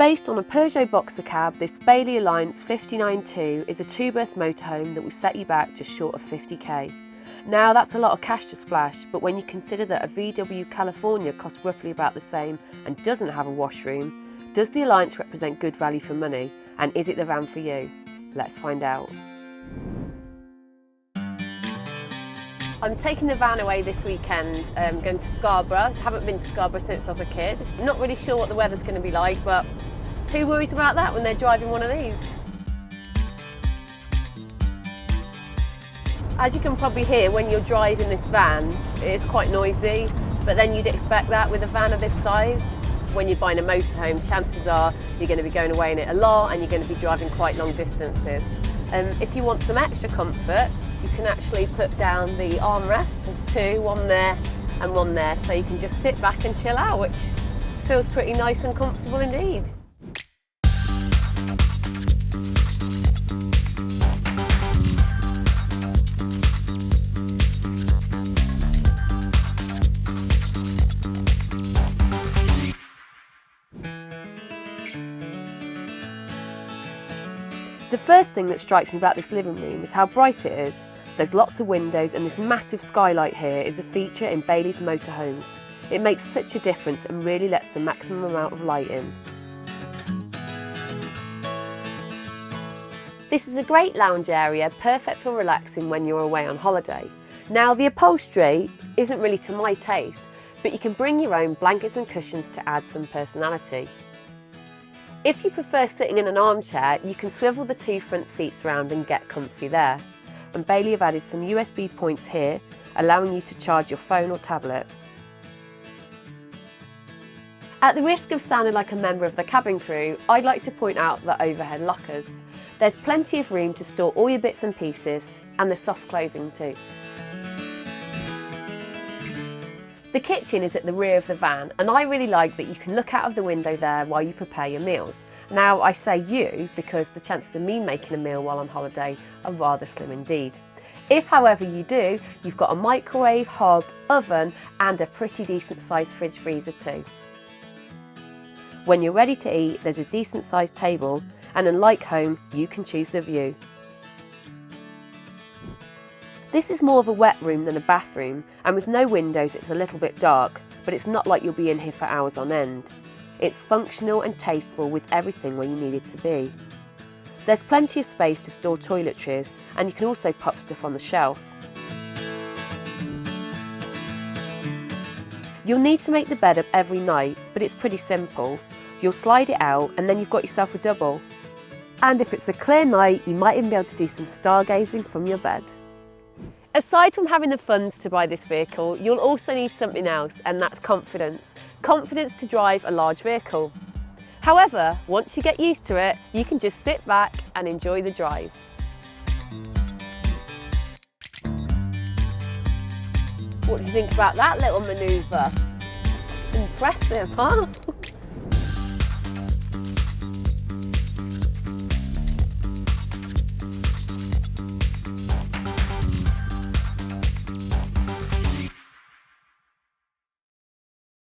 Based on a Peugeot boxer cab, this Bailey Alliance 592 is a two-berth motorhome that will set you back just short of 50k. Now that's a lot of cash to splash, but when you consider that a VW California costs roughly about the same and doesn't have a washroom, does the Alliance represent good value for money, and is it the van for you? Let's find out. I'm taking the van away this weekend, going to Scarborough. I haven't been to Scarborough since I was a kid. I'm not really sure what the weather's going to be like, but who worries about that when they're driving one of these? As you can probably hear, when you're driving this van, it's quite noisy, but then you'd expect that with a van of this size. When you're buying a motorhome, chances are you're going to be going away in it a lot and you're going to be driving quite long distances. If you want some extra comfort, you can actually put down the armrest. There's two, one there and one there, so you can just sit back and chill out, which feels pretty nice and comfortable indeed. The first thing that strikes me about this living room is how bright it is. There's lots of windows and this massive skylight here is a feature in Bailey's motorhomes. It makes such a difference and really lets the maximum amount of light in. This is a great lounge area, perfect for relaxing when you're away on holiday. Now the upholstery isn't really to my taste, but you can bring your own blankets and cushions to add some personality. If you prefer sitting in an armchair, you can swivel the two front seats around and get comfy there. And Bailey have added some USB points here, allowing you to charge your phone or tablet. At the risk of sounding like a member of the cabin crew, I'd like to point out the overhead lockers. There's plenty of room to store all your bits and pieces, and the soft closing too. The kitchen is at the rear of the van, and I really like that you can look out of the window there while you prepare your meals. Now I say you because the chances of me making a meal while on holiday are rather slim indeed. If however you do, you've got a microwave, hob, oven and a pretty decent sized fridge freezer too. When you're ready to eat, there's a decent sized table, and unlike home, you can choose the view. This is more of a wet room than a bathroom, and with no windows it's a little bit dark, but it's not like you'll be in here for hours on end. It's functional and tasteful with everything where you need it to be. There's plenty of space to store toiletries, and you can also pop stuff on the shelf. You'll need to make the bed up every night, but it's pretty simple. You'll slide it out and then you've got yourself a double. And if it's a clear night, you might even be able to do some stargazing from your bed. Aside from having the funds to buy this vehicle, you'll also need something else, and that's confidence. Confidence to drive a large vehicle. However, once you get used to it, you can just sit back and enjoy the drive. What do you think about that little manoeuvre? Impressive, huh?